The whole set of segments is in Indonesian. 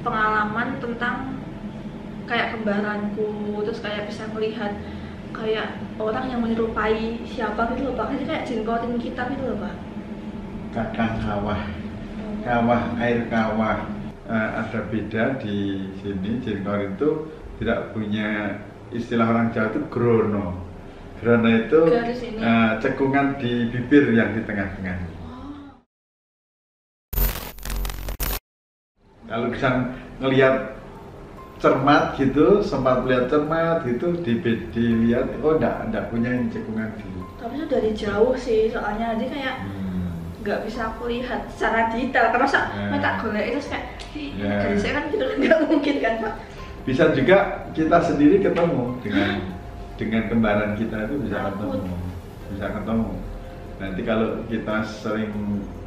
pengalaman tentang kayak kembaranku, terus kayak bisa melihat kayak orang yang menyerupai siapa gitu loh Pak, kayak jin korin kita gitu loh Pak. Kakang kawah, air kawah. Ada beda di sini. Jin korin itu tidak punya istilah orang Jawa itu grono. Grono itu cekungan di bibir yang di tengah-tengah. Kalau bisa ngelihat cermat gitu, sempat lihat cermat gitu, dilihat, oh enggak punya cekungan di. Tapi itu dari jauh sih, soalnya dia kayak nggak bisa aku lihat secara detail, karena tak golek itu kayak, dari saya kan gitu nggak mungkin kan Pak. Bisa juga kita sendiri ketemu dengan kembaran kita itu bisa ketemu. Nanti kalau kita sering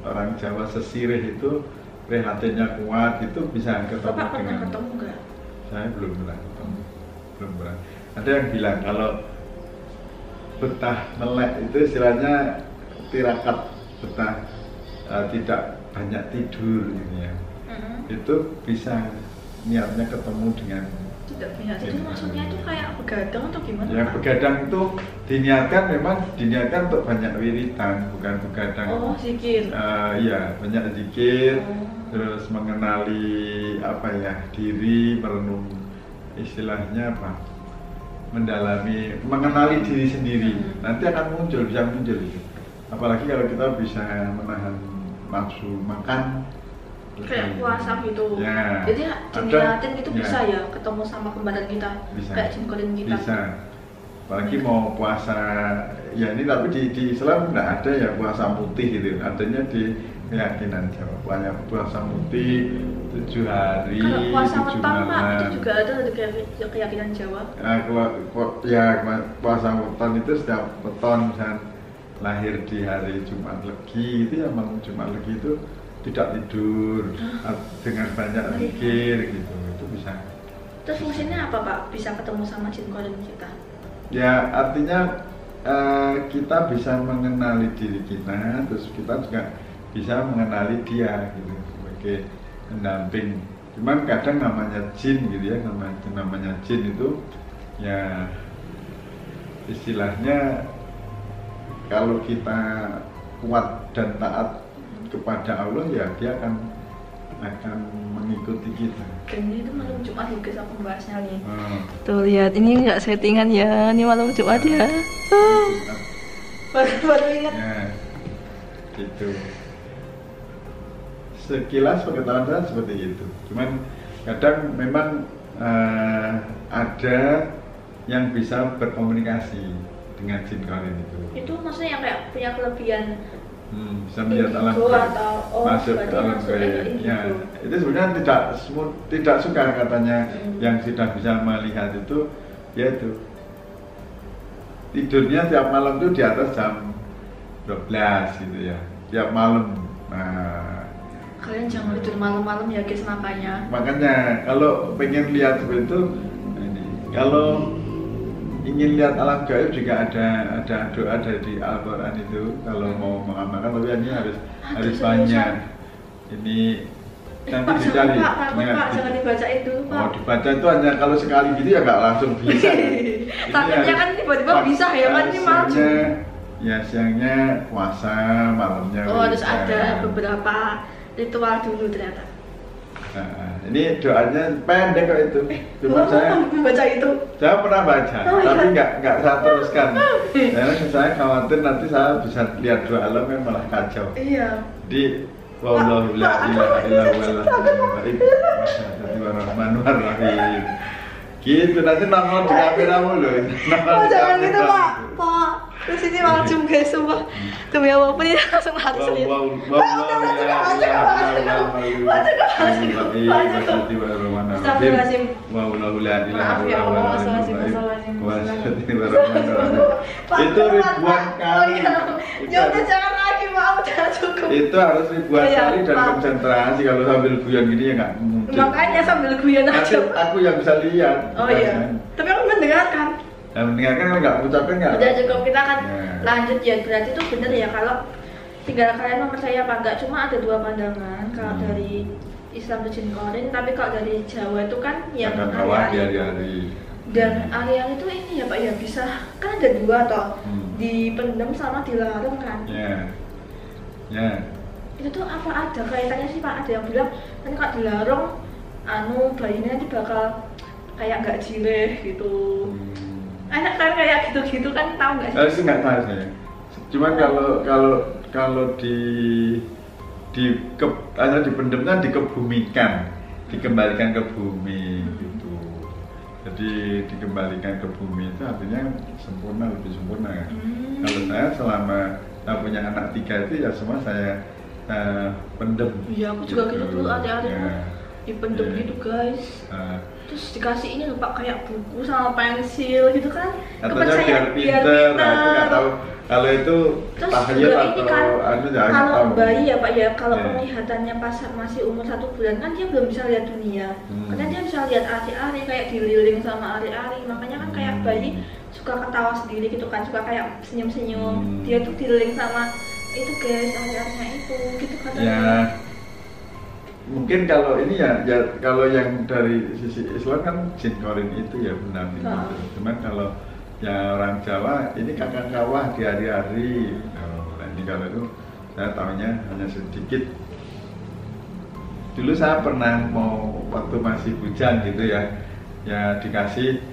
orang Jawa sesirih itu prihatinnya kuat, itu bisa ketemu. Bapak pernah ketemu nggak? Saya belum pernah ketemu, belum pernah. Ada yang bilang kalau betah melek itu istilahnya tirakat, betah tidak banyak tidur ini ya. Itu bisa niatnya ketemu dengan tidak banyak tidur, maksudnya itu kayak begadang atau gimana? Ya begadang itu memang diniatkan untuk banyak wiritan, bukan begadang. Oh, zikir. Iya, banyak zikir. Terus mengenali diri, merenung, istilahnya apa, mengenali diri sendiri. Nanti akan bisa muncul itu. Apalagi kalau kita bisa menahan nafsu makan, kayak puasa gitu. Ya, jadi diniatin gitu bisa ya ketemu sama kembaran kita, bisa, kayak jin korin kita. Bisa. Apalagi mau puasa, ya ini tapi di Islam nggak ada ya puasa putih gitu, adanya di keyakinan Jawa. Puasa putih 7 hari, kalau puasa 7 weton Pak, malam. itu juga ada di keyakinan Jawa. Puasa weton itu setiap weton, misalnya lahir di hari Jumat Legi, itu emang Jumat Legi itu tidak tidur dengan banyak zikir gitu, itu bisa. Terus fungsinya apa Pak? Bisa ketemu sama jin korin kita? Ya artinya kita bisa mengenali diri kita, terus kita juga bisa mengenali dia gitu sebagai pendamping. Cuman kadang namanya jin gitu ya, namanya jin itu ya istilahnya kalau kita kuat dan taat kepada Allah ya dia akan mengikuti kita. Dan ini tuh malam Jumat juga aku membahasnya nih. Tuh lihat, ini nggak settingan ya, ini malam Jumat ya. Baru ingat. Ya, gitu. Sekilas pengetahuan saya seperti itu. Cuman kadang memang ada yang bisa berkomunikasi dengan jin korin itu. Itu maksudnya yang kayak punya kelebihan bisa melihat alam masuk ke alam gaib. Ya, itu sebenarnya tidak suka katanya yang sudah bisa melihat itu, yaitu tidurnya tiap malam itu di atas jam 12 gitu ya, tiap malam. Nah, kalian jangan tidur malam-malam ya guys, makanya kalau pengen lihat seperti itu, kalau ingin lihat alam gaib juga ada doa dari Al-Quran itu kalau mau mengamalkan, tapi ini harus banyak. Ini nanti dicari. Pak, jangan dibacain dulu Pak. Oh, dibaca itu hanya kalau sekali gitu ya nggak langsung bisa. Takutnya kan tiba-tiba bisa ya kan, ini malam. Ya siangnya puasa, malamnya. Oh, harus ada beberapa ritual dulu ternyata. Nah, ini doanya pendek kok itu. Cuma saya baca itu. Saya pernah baca, tapi nggak saya teruskan. Karena saya khawatir nanti saya bisa lihat doa alam yang malah kacau. Iya. Di wallahu la ilaha illa huwal rahim. Gitu nanti nongol di kameramu loh. Oh, jangan gitu Pak. Terus ini langsung guys, sumpah. Demi apapun ini langsung harus lihat. Itu ribuan kali. Jangan lagi, maaf, udah cukup. Itu harus ribuan kali dan konsentrasi. Kalau sambil guyon gini ya nggak mungkin. Makanya sambil guyon aja. Aku yang bisa lihat. Oh iya. Tapi aku mendengarkan. Yang mendengarkan kan nggak mengucapkan nggak? Udah cukup, kita akan lanjut ya. Berarti itu bener ya kalau tinggal kalian mempercaya apa enggak. Cuma ada dua pandangan kalau dari Islam tuh jin korin, tapi kalau dari Jawa itu kan yang akan kawah di ari-ari. hari-hari. Dan ari-ari itu ini ya Pak ya, bisa kan ada dua toh, dipendem sama dilarung kan. Ya. Itu tuh apa ada kaitannya sih Pak? Ada yang bilang kan kalau dilarung bayinya nanti bakal kayak nggak jileh gitu. Enak kan kayak gitu-gitu kan, tahu nggak sih? Itu nggak tahu saya. Cuman kalau hanya dipendam kan dikebumikan, dikembalikan ke bumi gitu. Jadi dikembalikan ke bumi itu artinya sempurna, lebih sempurna. Kalau saya selama saya punya anak 3 itu ya semua saya pendem. Iya, aku juga gitu tuh, ada dipendem gitu guys. Terus dikasih ini lupa kayak buku sama pensil gitu kan. Katanya biar pinter, nah itu nggak tahu kalau itu tahyil atau kan, kalau bayi ya Pak ya, kalau penglihatannya pas masih umur 1 bulan kan dia belum bisa lihat dunia. Karena dia bisa lihat ari-ari kayak dililing sama ari-ari, makanya kan kayak bayi suka ketawa sendiri gitu kan, suka kayak senyum-senyum. Dia tuh dililing sama itu guys, ari-arinya itu gitu katanya. Ya. Mungkin kalau ini ya kalau yang dari sisi Islam kan jin korin itu ya benar itu. Cuman kalau ya orang Jawa ini kakak kawah di hari-hari. Ini kalau itu saya tahunya hanya sedikit. Dulu saya pernah mau waktu masih bujang gitu ya dikasih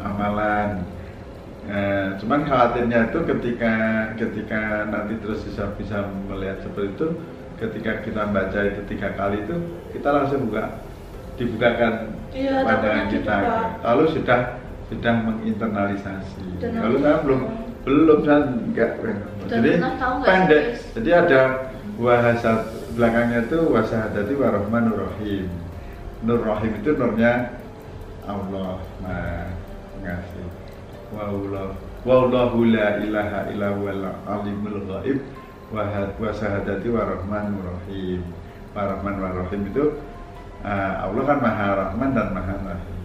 amalan. Cuman khawatirnya itu ketika nanti terus bisa melihat seperti itu. Ketika kita baca itu 3 kali itu kita langsung dibukakan pandangan kita. Lalu sudah menginternalisasi. Lalu saya belum saya enggak. Jadi pendek. Jadi ada wahasa belakangnya itu wasahadati warahmanur rahim. Nur rahim itu nurnya Allah Maha Pengasih. Wallahu la ilaha illa huwal alimul ghaib. Wasahadati warahmanur rahim. Warahman warahim itu Allah kan Maha Rahman dan Maha Rahim.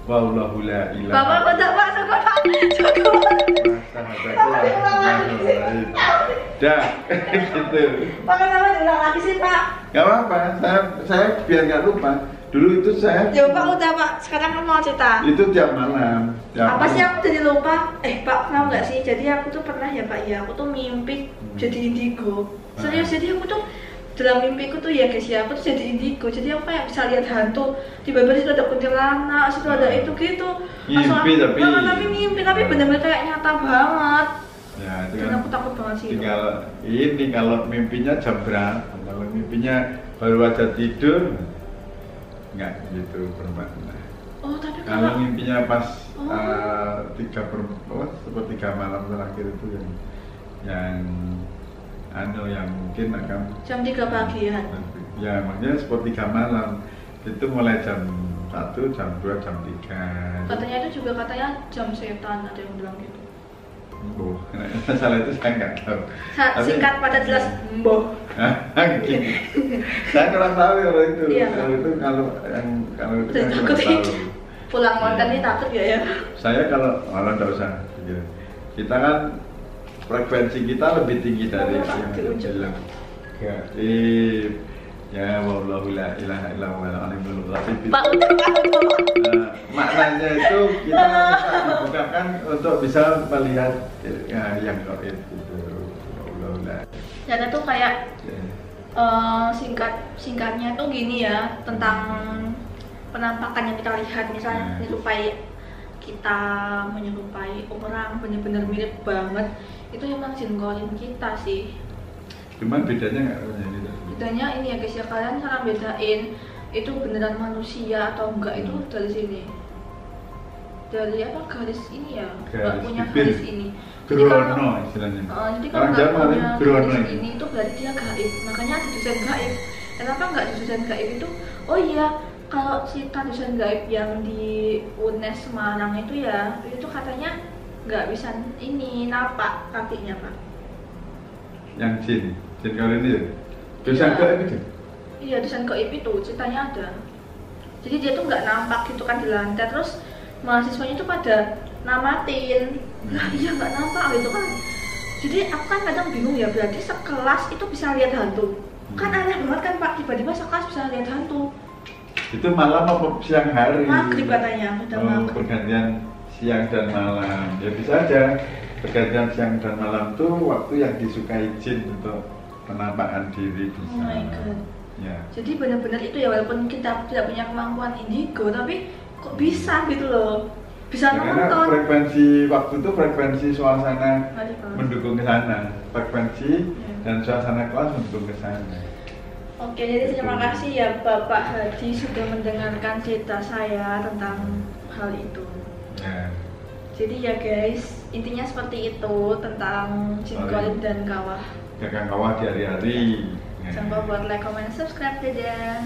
Wallahu la ilaha. Bapak kota Pak, cukup. Wasahadati warahmanur rahim. Dah, gitu. Pak kenapa diulang lagi sih Pak? Gak apa-apa, saya biar nggak lupa. Dulu itu saya. Ya Pak udah Pak, sekarang kan mau cerita. Itu tiap malam. Apa sih aku jadi lupa? Pak, tahu nggak sih? Jadi aku tuh pernah ya Pak ya, aku tuh mimpi jadi indigo. Serius, jadi aku tuh dalam mimpiku tuh ya guys ya, aku tuh jadi indigo. Jadi aku kayak bisa lihat hantu. Tiba-tiba situ ada kuntilanak, situ ada itu gitu. Mimpi tapi mimpi, tapi benar-benar kayak nyata banget. Ya, itu dan kan. aku takut banget sih. Kalau mimpinya jam berapa? Kalau mimpinya baru aja tidur. Enggak gitu bermakna. Tapi kalau mimpinya pas 3 malam terakhir itu yang mungkin akan jam 3 pagi ya. Ya maksudnya sepertiga malam itu mulai jam 1, jam 2, jam 3. Katanya itu juga jam setan, ada yang bilang gitu. Masalah itu saya nggak tahu. Singkat pada jelas mboh. Gini. Saya kurang tahu kalau itu. Iya. Kalau itu kalau itu saya takut kurang tahu. Pulang makan ini takut ya? Saya kalau malah nggak usah. Kita kan frekuensi kita lebih tinggi dari yang bilang. Ya wallahu la ilaha illa huwal alimul ghaib. Pak, maknanya itu kita dibukakan untuk bisa melihat yang gaib itu. Dan itu kayak singkatnya tuh gini ya, tentang penampakan yang kita lihat, misalnya menyerupai orang benar-benar mirip banget, itu emang jin korin kita sih. Cuman bedanya nggak punya gitu. Bedanya ini ya guys ya, kalian cara bedain itu beneran manusia atau enggak itu dari sini. Dari garis ini ya, nggak punya garis ini. Grono istilahnya. Jadi kalau nggak punya garis ini itu berarti dia gaib. Makanya ada dosen gaib. Kenapa nggak di dosen gaib itu? Oh iya, kalau cerita dosen gaib yang di UNES Semarang itu ya, itu katanya nggak bisa napak kakinya Pak. Yang jin korin itu? Dosen gaib itu? Iya, dosen gaib itu ceritanya ada. Jadi dia tuh nggak nampak gitu kan di lantai, terus mahasiswanya tuh pada namatin. Nah iya nggak nampak gitu kan. Jadi aku kan kadang bingung ya, berarti sekelas itu bisa lihat hantu. Kan aneh banget kan Pak, tiba-tiba sekelas bisa lihat hantu. Itu malam apa siang hari? Maghrib katanya, udah maghrib. Pergantian siang dan malam. Ya bisa aja. Pergantian siang dan malam tuh waktu yang disukai jin untuk penampakan diri bisa. Oh my god. Ya. Jadi benar-benar itu ya, walaupun kita tidak punya kemampuan indigo, tapi kok bisa gitu loh. Bisa Ya, karena nonton. frekuensi waktu itu frekuensi suasana Mari, Pak. mendukung ke sana. Frekuensi Ya. dan suasana kelas mendukung ke sana. Oke, jadi terima kasih ya Bapak Hadi sudah mendengarkan cerita saya tentang hal itu. Ya. Jadi ya guys, intinya seperti itu tentang jin goib dan kawah. Gagang kawah di hari-hari. Ya. Jangan lupa buat like, comment, subscribe, dadah.